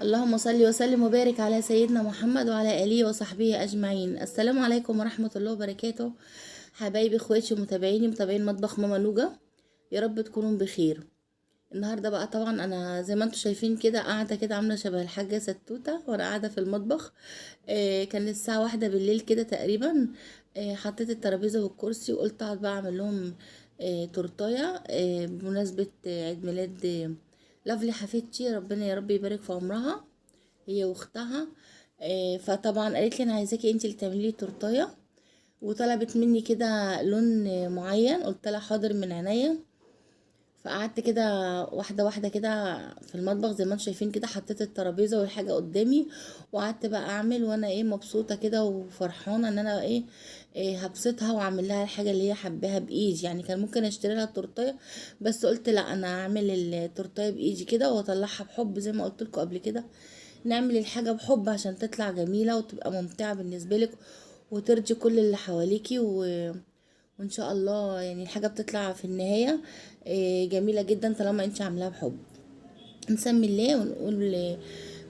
اللهم صل وسلم وبارك على سيدنا محمد وعلى آله وصحبه أجمعين. السلام عليكم ورحمة الله وبركاته. حبايبي اخواتي ومتابعيني متابعين مطبخ ماما نوجة، يا رب تكونوا بخير. النهارده بقى طبعا انا زي ما انتم شايفين كده قاعده كده عامله شبه الحاجه ستوته وانا قاعده في المطبخ. كان الساعه 1 بالليل كده تقريبا. حطيت الترابيزه والكرسي وقلت اقعد بقى اعمل لهم تورتايه بمناسبه عيد ميلاد لافلي حفيدتي، ربنا يا رب يبارك في عمرها هي واختها. فطبعا قالت لي انا عايزاكي انتي اللي تعملي لي تورتايه، وطلبت مني كده لون معين، قلت لها حاضر من عينيا. فقعدت كده واحده واحده كده في المطبخ زي ما انتم شايفين كده، حطيت الترابيزه والحاجه قدامي وقعدت بقى اعمل، وانا مبسوطه كده وفرحانه ان انا هبسطها واعمل لها الحاجه اللي هي حباها بايدي. يعني كان ممكن اشتري لها التورتيه، بس قلت لا، انا هعمل التورتيه بايدي كده واطلعها بحب زي ما قلت لكم قبل كده. نعمل الحاجه بحب عشان تطلع جميله وتبقى ممتعه بالنسبه لك وترضي كل اللي حواليكي وان شاء الله يعني الحاجه بتطلع في النهايه جميله جدا طالما انت عاملاها بحب. نسمي الله ونقول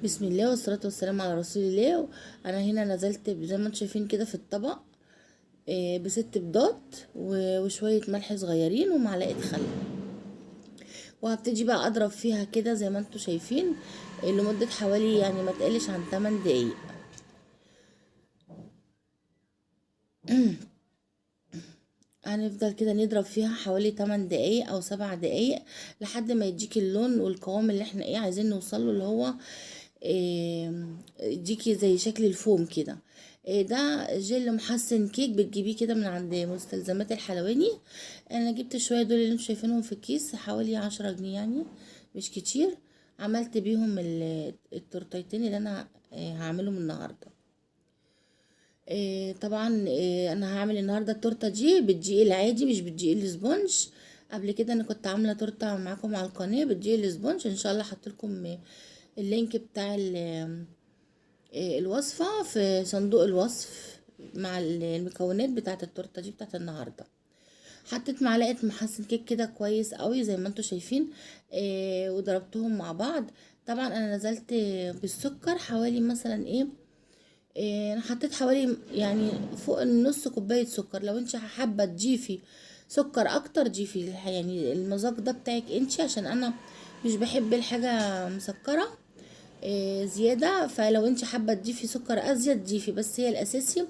بسم الله والصلاه والسلام على رسول الله. انا هنا نزلت زي ما انتم شايفين كده في الطبق بست بيضات وشويه ملح صغيرين ومعلقه خل، وهبتدي بقى اضرب فيها كده زي ما انتم شايفين لمده حوالي يعني ما تقلش عن 8 دقايق. هنفضل كده نضرب فيها حوالي 8 دقايق او 7 دقايق لحد ما يديكي اللون والقوام اللي احنا عايزين نوصله، اللي هو يديكي زي شكل الفوم كده. ده جل محسن كيك بتجيبيه كده من عند مستلزمات الحلواني. انا جبت شويه دول اللي انتوا شايفينهم في الكيس، حوالي 10 جنيه يعني، مش كتير. عملت بيهم التورتيتين اللي انا هعملهم النهارده. طبعا انا هعمل النهارده التورته دي بالدقيق العادي مش بالدقيق الاسبونج. قبل كده انا كنت عامله تورته معاكم على القناه بالدقيق الاسبونج، ان شاء الله هحط لكم اللينك بتاع الوصفه في صندوق الوصف مع المكونات بتاعه التورته دي بتاعه النهارده. حطيت معلقه محسن كيك كده كويس قوي زي ما انتم شايفين وضربتهم مع بعض. طبعا انا نزلت بالسكر حوالي مثلا انا حطيت حوالي يعني فوق النص كوبايه سكر. لو انت حابه تضيفي سكر اكتر ضيفي، يعني المذاق ده بتاعك انت، عشان انا مش بحب الحاجه مسكره زياده. فلو انت حابه تضيفي سكر ازيد ضيفي، بس هي الاساسي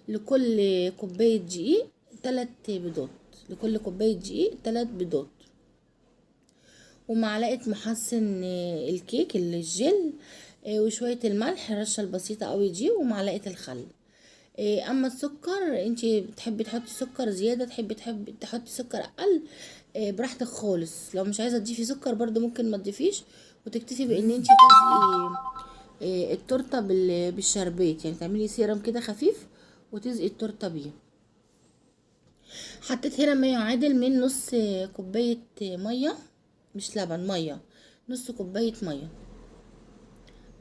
لكل كوبايه دقيق 3 بيضات، لكل كوبايه دقيق 3 بيضات، ومعلقه محسن الكيك الجل وشويه الملح الرشه البسيطه قوي دي ومعلقه الخل. اما السكر انتي بتحبي تحطي سكر زياده، تحبي تحطي سكر اقل براحتك خالص. لو مش عايزه تضيفي سكر برضو ممكن ما تضيفيش، وتكتفي بان انتي تسقي التورته بالشربات، يعني تعملي سيرم كده خفيف وتسقي التورته بيه. حطيت هنا ما يعادل من نص كوبايه ميه، مش لبن، ميه، نص كوبايه ميه،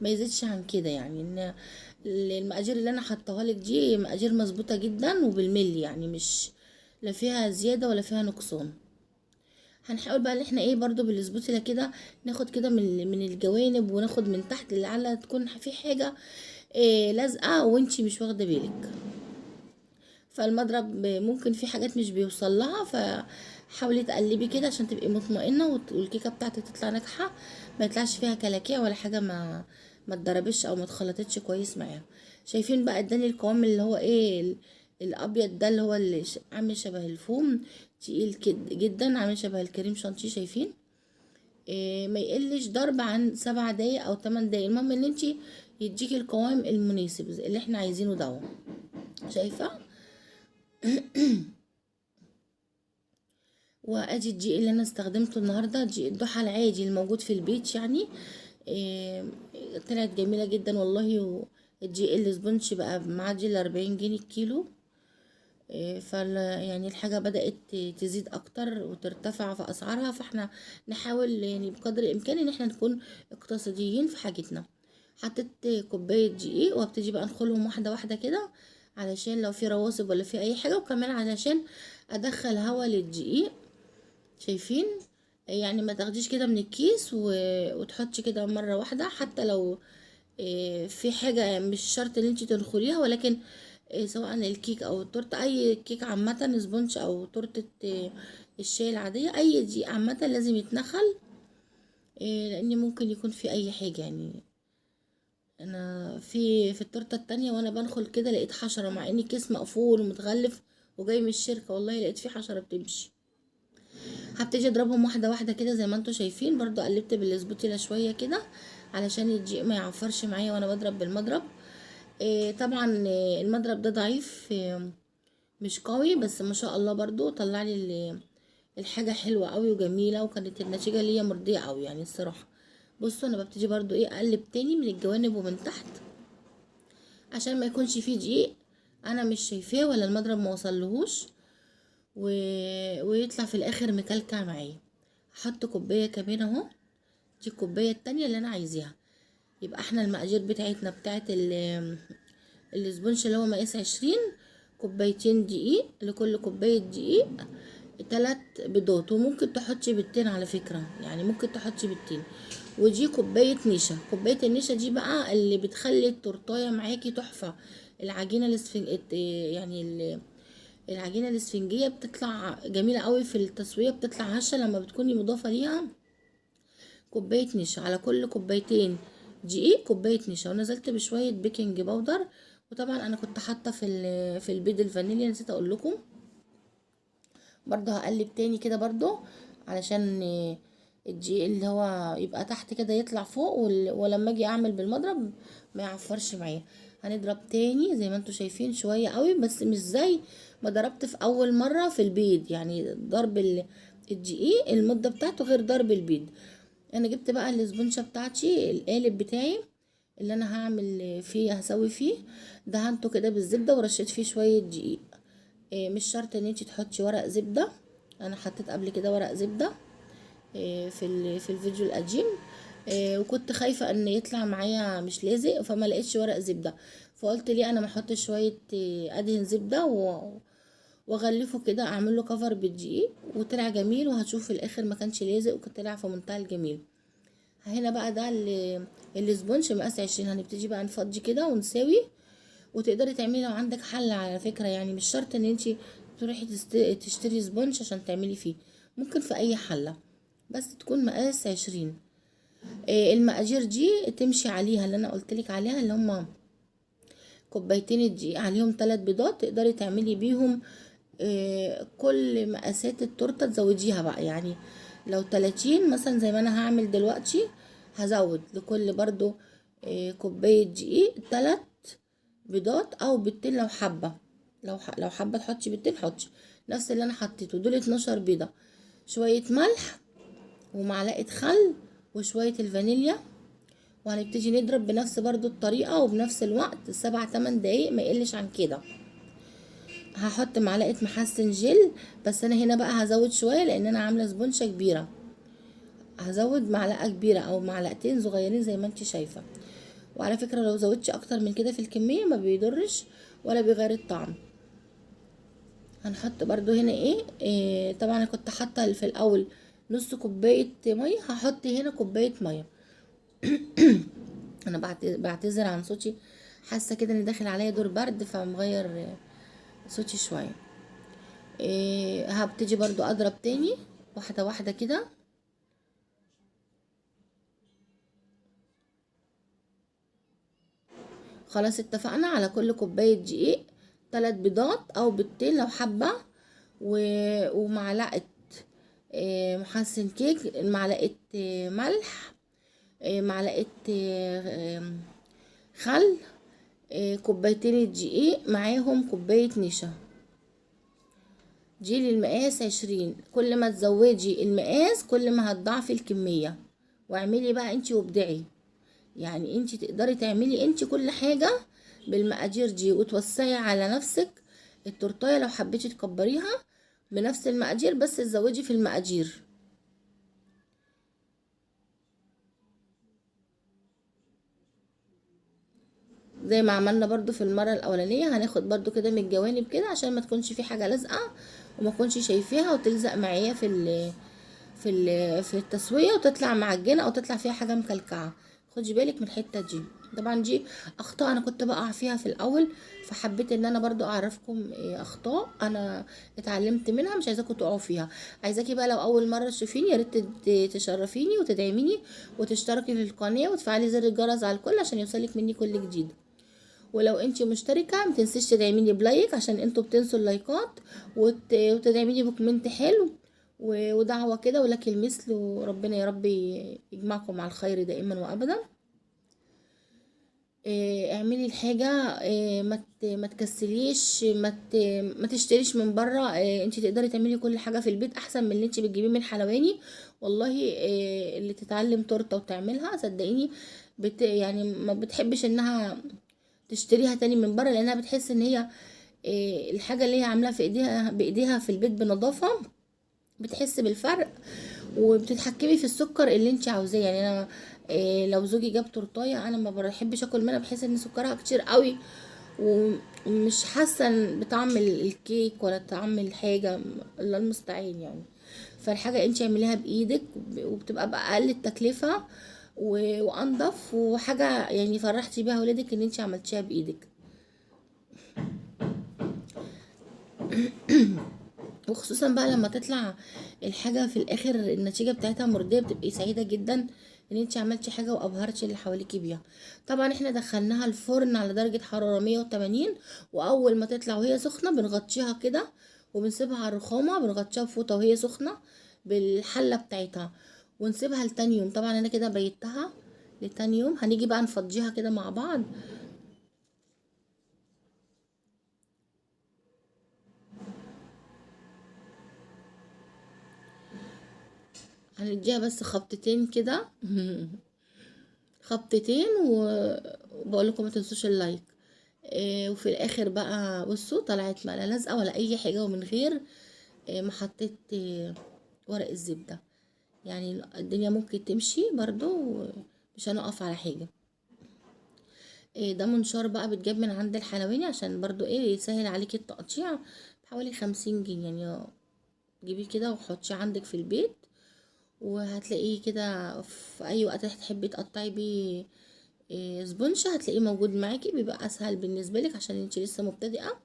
ما يزيدش عن كده. يعني ان المقادير اللي انا حطاها لك دي مقادير مظبوطه جدا وبالملي، يعني مش لا فيها زياده ولا فيها نقصان. هنحاول بقى ان احنا برضو بالسبوتيلا كده ناخد كده من الجوانب وناخد من تحت لعل تكون في حاجه لازقه وانتي مش واخده بالك. فالمضرب ممكن في حاجات مش بيوصل لها، فحاولي تقلبي كده عشان تبقي مطمئنه والكيكه بتاعتك تطلع ناجحه، ما يطلعش فيها كلاكيع ولا حاجه ما اتضربتش او ما اتخلطتش كويس معاها. شايفين بقى اداني القوام اللي هو الابيض ده، اللي هو اللي عامل شبه الفوم، تقيل جدا، عامل شبه الكريم شانتيه. شايفين ما يقلش ضرب عن 7 دقايق او 8 دقايق، المهم ان انتي يديكي القوام المناسب اللي احنا عايزينه ده. شايفه؟ وادي الدقيق اللي انا استخدمته النهارده، دقيق الضحى العادي الموجود في البيت يعني. إيه، طلعت جميله جدا والله. والدقيق الاسبونج بقى معدي ال40 جنيه الكيلو. يعني الحاجه بدات تزيد اكتر وترتفع في اسعارها، فاحنا نحاول يعني بقدر الامكان ان احنا نكون اقتصاديين في حاجتنا. حطيت كوبايه دقيق وابتدي بقى انخلهم واحده واحده كده علشان لو في رواسب ولا في اي حاجه، وكمان علشان ادخل هوا للدقيق. شايفين يعني ما تاخديش كده من الكيس وتحطي كده مرة واحدة، حتى لو في حاجة مش شرط ان انت تنخليها، ولكن سواء الكيك او التورته، اي كيك عامة، سبونج او تورته الشاي العادية، اي دي عامة لازم يتنخل، لان ممكن يكون في اي حاجة يعني. انا في التورته التانية وانا بنخل كده لقيت حشرة، مع ان الكيس مقفول ومتغلف وجاي من الشركة، والله لقيت فيه حشرة بتمشي. هبتدي اضربهم واحده واحده كده زي ما انتم شايفين. برضو قلبت بالسبوتيلا شويه كده علشان الدقيق ما يعفرش معايا وانا بضرب بالمضرب. طبعا المضرب ده ضعيف، مش قوي، بس ما شاء الله برضو طلع لي الحاجه حلوه قوي وجميله، وكانت النتيجه ليا مرضيه قوي يعني الصراحه. بصوا انا ببتدي برضو اقلب تاني من الجوانب ومن تحت عشان ما يكونش فيه دقيق انا مش شايفاه ولا المضرب ما وصلهوش و... ويطلع في الاخر مكلكع معايا. هحط كوبايه كمان اهو، دي الكوبايه التانية اللي انا عايزاها. يبقى احنا المقادير بتاعتنا بتاعت الاسبونش اللي هو مقاس 20، كوبايتين دقيق، لكل كوبايه دقيق 3 بيضات، وممكن تحطي بيضتين على فكره، يعني ممكن تحطي بيضتين. ودي كوبايه نشا، كوبايه النشا دي بقى اللي بتخلي التورتايه معاكي تحفه. العجينه يعني العجينه الاسفنجيه بتطلع جميله قوي في التسويه، بتطلع هشه لما بتكوني مضافه ليها كوبايه نشا على كل كوبايتين دقيق، كوبايه نشا. ونزلت بشويه بيكنج باودر، وطبعا انا كنت حاطه في البيض الفانيليا، نسيت اقول لكم. برضه هقلب تاني كده برضه علشان الدقيق اللي هو يبقى تحت كده يطلع فوق، ولما اجي اعمل بالمضرب ما يعفرش معايا. هنضرب تاني زي ما انتوا شايفين شويه قوي، بس مش زي ما ضربت في اول مره في البيض، يعني ضرب الدقيق المده بتاعته غير ضرب البيض. انا جبت بقى الاسبونشه بتاعتي، القالب بتاعي اللي انا هعمل فيه هسوي فيه، دهنته كده بالزبده ورشيت فيه شويه دقيق. مش شرط ان انت تحطي ورق زبده، انا حطيت قبل كده ورق زبده في الفيديو القديم. وكنت خايفه ان يطلع معايا مش لازق، فما لقيتش ورق زبده، فقلت ليه انا ما احطش شويه ادهن زبده واغلفه كده، اعمل له كفر بالدقيق، وطلع جميل. وهتشوف في الاخر ما كانش لازق وكان طلع في منتهى الجميل. هنا بقى ده الاسبونج مقاس 20، هنبتدي بقى نفضي كده ونساوي. وتقدري تعملي لو عندك حل على فكرة، يعني مش شرط ان انتي تروحي تشتري سبونج عشان تعملي فيه، ممكن في اي حلة بس تكون مقاس 20. المقادير دي تمشي عليها اللي انا قلتلك عليها، اللي هما كوبايتين الدقيق عليهم 3 بيضات، تقدري تعملي بيهم كل مقاسات التورته تزوديها بقى. يعني لو 30 مثلا زي ما انا هعمل دلوقتي، هزود لكل برضو كوبايه دقيق 3 بيضات او بيضتين لو حابه. لو حابه تحطي بيضتين حطي نفس اللي انا حطيته، دول 12 بيضه، شويه ملح ومعلقه خل وشويه الفانيليا. وهنبتدي نضرب بنفس برضو الطريقه وبنفس الوقت 7-8 دقايق، ما يقلش عن كده. هحط معلقه محسن جل، بس انا هنا بقى هزود شويه لان انا عامله سبونشه كبيره، هزود معلقه كبيره او معلقتين صغيرين زي ما انت شايفه. وعلى فكره لو زودتش اكتر من كده في الكميه ما بيضرش ولا بيغير الطعم. هنحط برضو هنا طبعا انا كنت حاطه في الاول نص كوبايه ميه، هحط هنا كوبايه ميه. انا بعتذر عن صوتي، حاسه كده ان داخل عليا دور برد فمغير صوتي شويه. هبتدي برضو اضرب تاني واحده واحده كده. خلاص اتفقنا على كل كوبايه دقيق 3 بيضات او بيضتين لو حابه، ومعلقه محسن كيك، معلقه ملح، معلقه خل، كوبايتين الدقيق معاهم كوبايه نشا. دي للمقاس 20، كل ما تزودي المقاس كل ما هتضاعفي الكميه. واعملي بقى انتي وابدعي، يعني انتي تقدري تعملي انتي كل حاجه بالمقادير دي وتوسعي على نفسك التورتايه لو حبيتي تكبريها بنفس المقادير، بس تزودي في المقادير. زي ما عملنا برضو في المره الاولانيه، هناخد برضو كده من الجوانب كده عشان ما تكونش في حاجه لازقه وما تكونش شايفاها وتلزق معايا في التسويه وتطلع معجنه او تطلع فيها حاجه مكلكعه. خدي بالك من الحته دي. طبعا دي اخطاء انا كنت بقع فيها في الاول، فحبيت ان انا برضو اعرفكم اخطاء انا اتعلمت منها، مش عايزاكم تقعوا فيها. عايزاكي بقى لو اول مره تشوفيني يا ريت تشرفيني وتدعميني وتشتركي في القناه وتفعلي زر الجرس على الكل عشان يوصلك مني كل جديد. ولو انتي مشتركة متنسيش تدعميني بلايك عشان انتوا بتنسوا اللايكات، وتدعميني بكومنت حلو ودعوة كده ولك المثل، وربنا يا رب يجمعكم على الخير دائما وابدا. اعملي الحاجة، ما تكسليش، ما تشتريش من بره. انتي تقدري تعملي كل حاجة في البيت احسن من اللي انتي بتجيبيه من حلواني. والله اللي تتعلم تورته وتعملها صدقيني يعني ما بتحبش انها تشتريها تاني من بره، لانها بتحس ان هي الحاجه اللي هي عاملاها في بايديها في البيت بنظافه، بتحس بالفرق وبتتحكمي في السكر اللي انت عاوزاه. يعني انا لو زوجي جاب تورتايه انا ما بحبش اكل منها، بحس ان سكرها كتير قوي ومش حاسه بطعم الكيك ولا طعم الحاجه. الله المستعان يعني. فالحاجه انت اعمليها بايدك وبتبقى باقل التكلفه وانضف، وحاجه يعني فرحتي بيها ولادك ان انت عملتيها بايدك. وخصوصا بقى لما تطلع الحاجة في الاخر النتيجة بتاعتها مرضية، بتبقي سعيدة جدا ان انت عملتي حاجة وابهرتي اللي حواليكي بيها. طبعا احنا دخلناها الفرن على درجة حرارة 180، واول ما تطلع وهي سخنة بنغطيها كده وبنسيبها على الرخامة، بنغطيها بفوطة وهي سخنة بالحلة بتاعتها ونسيبها لتاني يوم. طبعا انا كده بيتها لتاني يوم. هنيجي بقى نفضيها كده مع بعض. هنديها بس خبطتين كده خبطتين وبقول لكم ما تنسوش اللايك. وفي الاخر بقى بصوا طلعت ما لا لازقه ولا اي حاجه، ومن غير ما حطيت ورق الزبده. يعني الدنيا ممكن تمشي برضو، مش هنقف على حاجه. ده منشار بقى بتجاب من عند الحلواني عشان برضو يسهل عليكي التقطيع، بحوالي 50 جنيه يعني. جيبيه كده وحطيه عندك في البيت، وهتلاقيه كده في اي وقت هتحبي تقطعي بيه سبونش هتلاقيه موجود معاكي. بيبقى اسهل بالنسبه لك عشان انت لسه مبتدئه،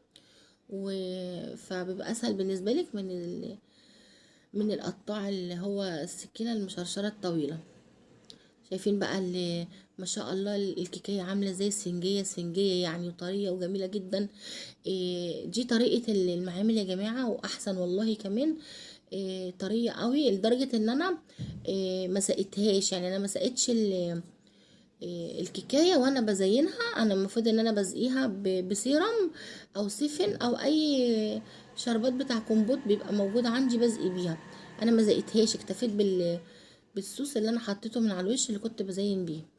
فبيبقى اسهل بالنسبه لك من القطاع اللي هو السكينه المشرشره الطويله. شايفين بقى اللي ما شاء الله الكيكيه عامله زي اسفنجيه اسفنجيه يعني، وطريه وجميله جدا. دي طريقه المعامل يا جماعه، واحسن والله كمان. طريه قوي لدرجه ان انا ما سقيتهاش. يعني انا ما سقيتش الكيكايه وانا بزينها. انا المفروض ان انا بزقيها بسيرم او سيفن او اي شربات بتاع كومبوت بيبقى موجود عندي بزقي بيها. انا ما زقيتهاش، اكتفيت بالصوص اللي انا حطيته من على الوش اللي كنت بزين بيه.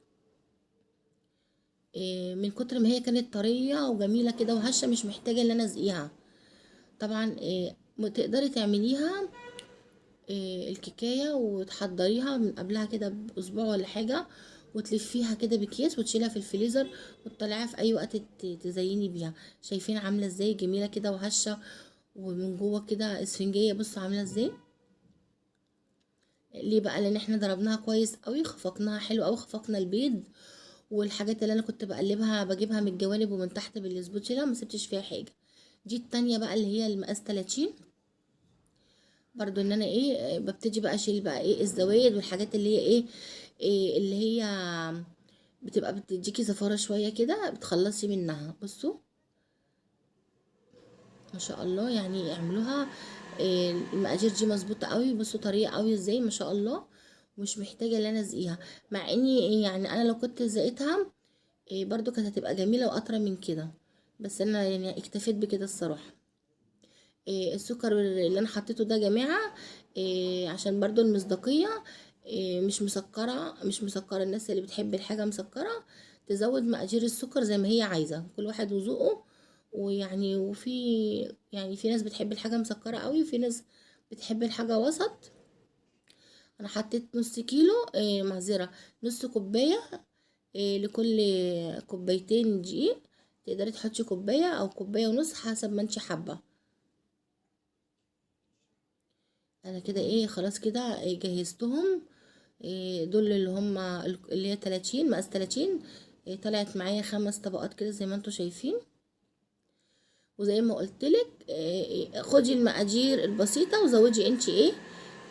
من كتر ما هي كانت طريه وجميله كده وهشه، مش محتاجه ان انا ازقيها. طبعا تقدري تعمليها الكيكايه وتحضريها من قبلها كده باسبوع ولا حاجه، وتلفيها كده بكيس وتشيلها في الفريزر وتطلعيها في اي وقت تزيني بيها. شايفين عامله ازاي جميله كده وهشه، ومن جوه كده اسفنجيه. بصوا عامله ازاي. ليه بقى؟ لان احنا ضربناها كويس قوي، خفقناها حلو قوي، خفقنا البيض والحاجات اللي انا كنت بقلبها بجيبها من الجوانب ومن تحت بالسبوتشيلا، ما سبتش فيها حاجه. دي التانية بقى اللي هي المقاس 30. برضو ان انا ببتدي بقى اشيل بقى الزوايد والحاجات اللي هي اللي هي بتبقى بتديكي زفارة شوية كده، بتخلصي منها. بصوا ما شاء الله يعني اعملوها. المقادير دي مظبوطة قوي. بصوا طريقة قوي ازاي ما شاء الله، مش محتاجة ان انا ازقيها. مع اني يعني انا لو كنت زقيتها برضو كانت هتبقى جميلة واطرى من كده، بس انا يعني اكتفيت بكده الصراحة. السكر اللي انا حطيته ده يا جماعه عشان برضو المصداقيه. مش مسكره. الناس اللي بتحب الحاجه مسكره تزود مقادير السكر زي ما هي عايزه، كل واحد وذوقه. ويعني في ناس بتحب الحاجه مسكره قوي، وفي ناس بتحب الحاجه وسط. انا حطيت نص كيلو معذره، نص كوبايه لكل كوبايتين دقيق. تقدري تحطي كوبايه او كوبايه ونص حسب ما انت حابه. انا كده ايه خلاص كده جهزتهم. دول اللي هم اللي هي 30 مقاس 30. طلعت معايا 5 طبقات كده زي ما انتوا شايفين. وزي ما قلتلك خدي المقادير البسيطة وزودي انت ايه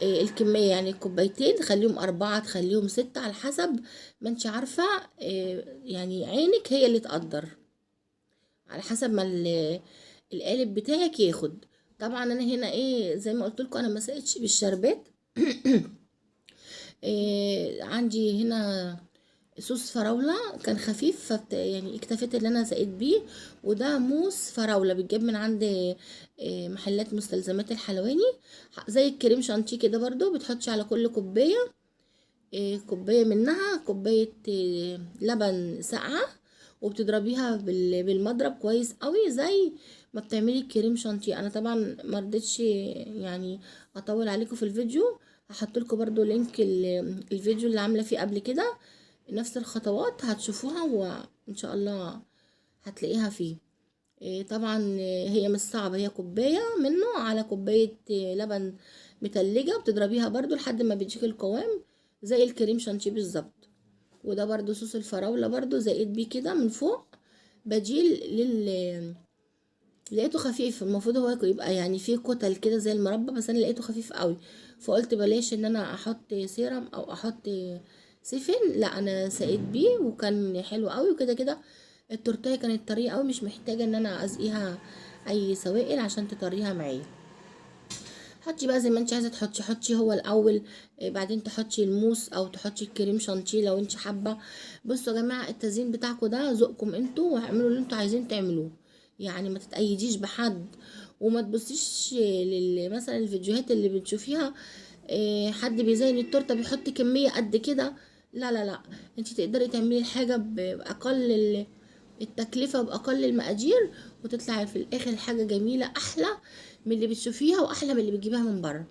الكمية، يعني الكوبايتين تخليهم 4 تخليهم 6 على حسب ما انت عارفة. يعني عينك هي اللي تقدر على حسب ما القالب بتاعك ياخد. طبعا انا هنا ايه زي ما قلت لكم انا ما سقتش بالشربات. عندي هنا صوص فراولة كان خفيف يعني اكتفيت اللي انا سقيت بيه. وده موس فراولة بيتجاب من عند محلات مستلزمات الحلواني. زي الكريم شانتيه كده برضو بتحطي على كل كوباية كوباية منها كوباية لبن ساقعة. وبتضربيها بالمضرب كويس قوي زي ما بتعملي الكريم شانتيه. انا طبعا مرضتش يعني اطول عليكم في الفيديو. هحط لكم برضو لينك الفيديو اللي عامله فيه قبل كده نفس الخطوات هتشوفوها وان شاء الله هتلاقيها فيه. طبعا هي مش صعبة، هي كوباية منه على كوباية لبن متلجة بتضربيها برضو لحد ما بيديك القوام زي الكريم شانتيه بالظبط. وده برضو صوص الفراولة برضو زائد بيه كده من فوق بديل لقيته خفيف. المفروض هو يبقى يعني فيه كتل كده زي المربى، بس انا لقيته خفيف قوي فقلت بلاش ان انا احط سيرم او احط سيفن. لا انا سقيت بيه وكان حلو قوي. وكده كده التورتيه كانت طريه قوي مش محتاجه ان انا اسقيها اي سوائل عشان تطريها معايا. حطي بقى زي ما انت عايزه حطي هو الاول. بعدين تحطي الموس او تحطي الكريم شانتيه لو انت حابه. بصوا يا جماعه التزيين بتاعكم ده ذوقكم انتوا واعملوا اللي انتوا عايزين تعملوه. يعني ما تتأيديش بحد وما تبصيش مثلا الفيديوهات اللي بتشوفيها حد بيزين التورته بيحط كميه قد كده. لا لا لا، انت تقدري تعملي الحاجه باقل التكلفة بأقل المقادير وتطلع في الآخر حاجة جميلة أحلى من اللي بتشوفيها وأحلى من اللي بتجيبها من بره.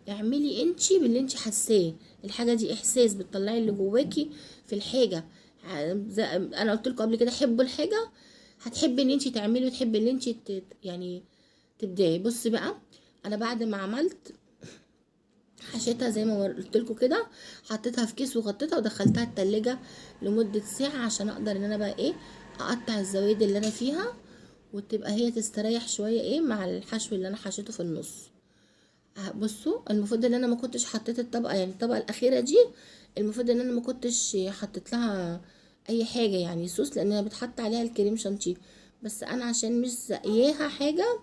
اعملي انتي باللي انتي حاساه. الحاجة دي إحساس بتطلعي اللي جواكي في الحاجة. أنا قلت لكم قبل كده حبوا الحاجة هتحبي ان انتي تعملي وتحبي ان انتي يعني تبدعي. بصي بقى انا بعد ما عملت حشيتها زي ما قلت لكم كده، حطيتها في كيس وغطيتها ودخلتها التلاجة لمدة ساعة عشان اقدر ان انا بقى ايه اقطع الزوايد اللي انا فيها وتبقى هي تستريح شوية ايه مع الحشو اللي انا حشيته في النص. بصوا المفروض ان انا ما كنتش حطيت الطبقة، يعني الطبقة الاخيرة دي المفروض ان انا ما كنتش حطيت لها اي حاجة يعني صوص لانها بتحط عليها الكريم شانتيه. بس انا عشان مش زقياها حاجة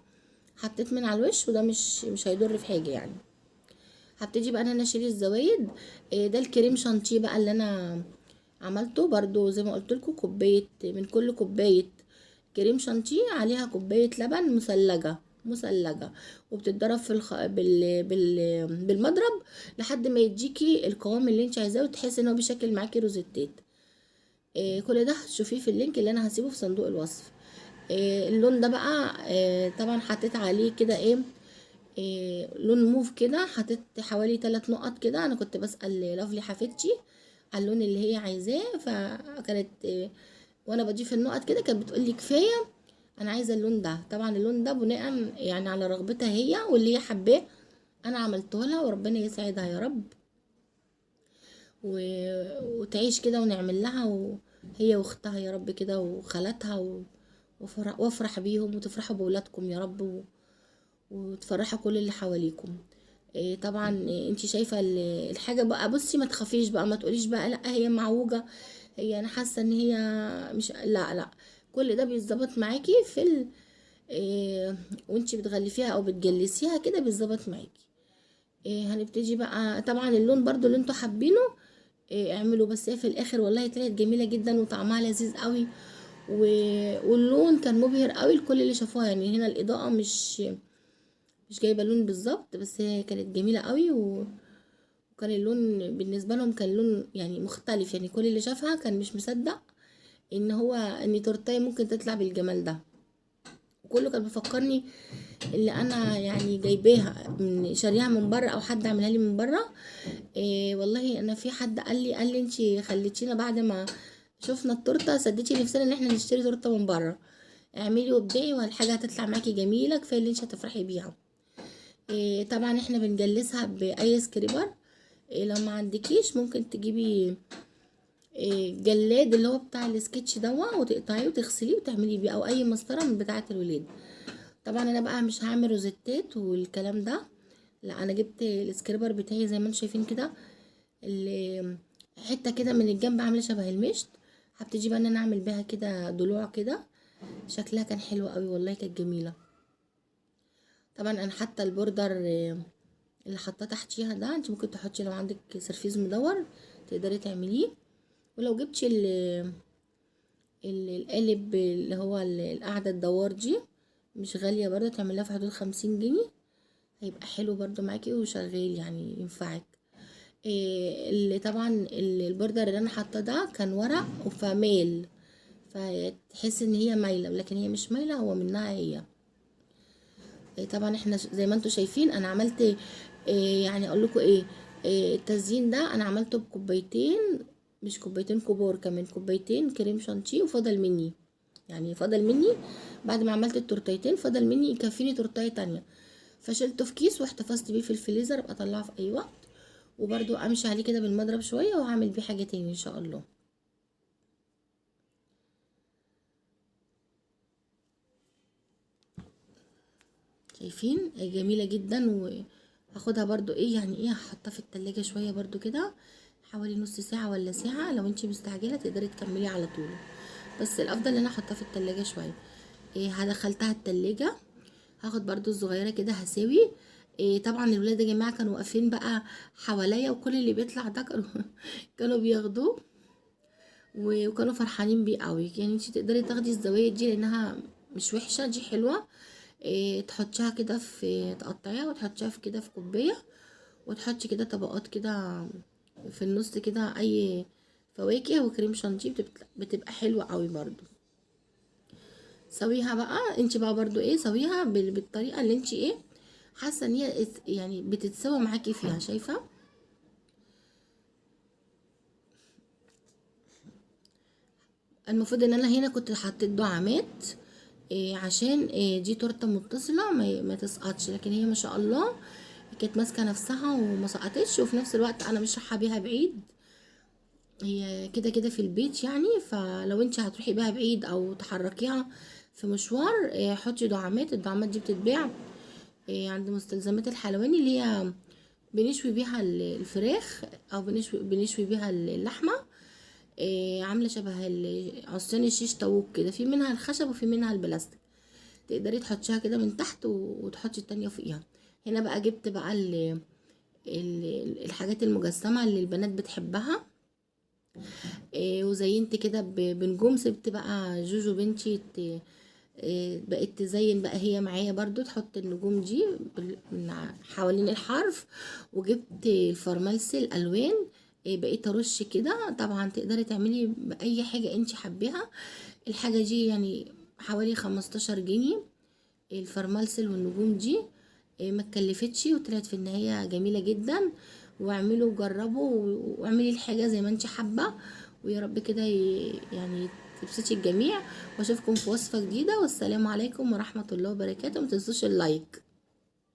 حطيت من على الوش وده مش هيضر في حاجة يعني. هبتدي بقى ان انا اشيل الزوايد. ده الكريم شانتيه بقى اللي انا عملته برضو زي ما قلت لكم كوبايه من كل كوبايه كريم شانتيه عليها كوبايه لبن مثلجه وبتتضرب في بالمضرب لحد ما يديكي القوام اللي انت عايزاه وتحسي ان هو بيشكل معاكي روزيتات. كل ده هتشوفيه في اللينك اللي انا هسيبه في صندوق الوصف. اللون ده بقى طبعا حطيت عليه كده ايه لون موف كده. حطيت حوالي 3 نقط كده. انا كنت بسأل لافلي حفيدتي على اللون اللي هي عايزاه فكانت وانا بضيف النقط كده كانت بتقولي كفايه انا عايزه اللون ده. طبعا اللون ده بناء يعني على رغبتها هي واللي هي حباه انا عملته لها وربنا يسعدها يا رب وتعيش كده ونعمل لها وهي واختها يا رب كده وخالاتها وافرح بيهم وتفرحوا بولادكم يا رب وتفرحوا كل اللي حواليكم. طبعا انتي شايفه الحاجه بقى. بصي ما تخافيش بقى ما تقوليش بقى لا هي معوجه هي انا حاسه ان هي مش لا لا. كل ده بيتظبط معاكي في وانتي بتغلفيها او بتجلسيها كده بيتظبط معاكي. هنبتدي بقى طبعا اللون برضو اللي انتوا حابينه اعملوا. بس هي في الاخر والله طلعت جميله جدا وطعمها لذيذ قوي واللون كان مبهر قوي لكل اللي شافوها. يعني هنا الاضاءه مش جايبه لون بالظبط بس هي كانت جميله قوي وكان اللون بالنسبه لهم كان لون يعني مختلف. يعني كل اللي شافها كان مش مصدق ان تورتايه ممكن تطلع بالجمال ده. وكله كان بيفكرني اللي انا يعني جايباها من شاريها من بره او حد عملها لي من بره. والله انا في حد قال لي انتي خليتينا بعد ما شفنا التورته سديتي نفسنا ان احنا نشتري تورته من بره. اعملي وابدعي والحاجه هتطلع معاكي جميله كفايه اللي انت هتفرحي بيها. طبعا احنا بنجلسها باي سكريبر. لو ما عندكيش ممكن تجيبي جلاد اللي هو بتاع السكتش دوا، وتقطعيه وتغسليه وتعملي بيه، او اي مسطره من بتاعه الولاد. طبعا انا بقى مش هعمل روزيتات والكلام ده، لا انا جبت السكريبر بتاعي زي ما انتم شايفين كده، حته كده من الجنب عامله شبه المشط. هبتدي بقى ان انا اعمل بيها كده ضلوع كده، شكلها كان حلو قوي والله، كانت جميله. طبعا انا حتى البوردر اللي حاطاه تحتيها ده، انت ممكن تحطي لو عندك سرفيز مدور تقدري تعمليه. ولو جبتي القالب اللي هو القاعده الدوار دي، مش غاليه برضه، تعملها في حدود 50 جنيه، هيبقى حلو برضه معاكي وشغال يعني ينفعك. اللي طبعا البوردر اللي انا حاطاه ده كان ورق وفميل، فتحس ان هي مايله، لكن هي مش مايله، هو منها هي. طبعا احنا زي ما انتم شايفين انا عملت يعني اقول لكم ايه، التزيين ده انا عملته بكوبايتين، مش كوبايتين كبار، كمان كوبايتين كريم شانتيه، وفضل مني، يعني فضل مني بعد ما عملت التورتيتين، فضل مني يكفيني تورتايه تانية، فشلته في كيس واحتفظت بيه في الفريزر، ابقى اطلعه في اي وقت. وبرده امشي عليه كده بالمضرب شويه، وهعمل بيه حاجه تاني ان شاء الله. شايفين جميله جدا. وهاخدها برضو ايه يعني ايه، هحطها في التلاجة شويه برضو كده، حوالي نص ساعه ولا ساعه، لو انتي مستعجله تقدري تكملي على طول، بس الافضل ان انا احطها في التلاجة شويه. هدخلتها التلاجة، هاخد برضو الصغيره كده هساوي. طبعا الولاد يا جماعه كانوا واقفين بقى حواليا، وكل اللي بيطلع ده كانوا بياخدوه، وكانوا فرحانين بيه قوي. يعني انتي تقدري تاخدي الزوايد دي لانها مش وحشه، دي حلوه. تحطيها كده في، تقطعيها وتحطيها في كده في كوبايه، وتحطي كده طبقات كده في النص كده، اي فواكه وكريم شانتيه، بتبقى حلوه قوي برضو. سويها بقى انت بقى برضو ايه، سويها بالطريقه اللي انت ايه حاسه ان هي يعني بتتسوى معاكي فيها، شايفه. المفروض ان انا هنا كنت حطيت دعامات عشان دي تورته متصله ما تسقطش، لكن هي ما شاء الله كانت ماسكه نفسها وما سقطتش، وفي نفس الوقت انا مش رايحه بيها بعيد، هي كده كده في البيت يعني. فلو انت هتروحي بيها بعيد او تحركيها في مشوار، حطي دعامات. الدعامات دي بتتباع عند مستلزمات الحلواني، اللي هي بنشوي بيها الفراخ، او بنشوي بيها اللحمه. عامله شبه عصيان الشيش طاووق كده، في منها الخشب وفي منها البلاستيك، تقدري تحطيها كده من تحت وتحطي التانية فوقيها. هنا بقى جبت بقى الحاجات المجسمه اللي البنات بتحبها، وزينت كده بنجوم. سبت بقى جوجو بنتي بقت تزين بقى هي معايا برضو، تحط النجوم دي حوالين الحرف. وجبت الفرمالسي الالوان، بقيت ارش كده. طبعا تقدري تعملي باي حاجه انت حبيها، الحاجه دي يعني حوالي 15 جنيه، الفرمالسل والنجوم دي. ما اتكلفتش، وطلعت في النهايه جميله جدا. واعملوا وجربوا واعملي الحاجه زي ما انت حابه، ويا رب كده يعني تبسطي الجميع. واشوفكم في وصفه جديده، والسلام عليكم ورحمه الله وبركاته. متنسوش اللايك.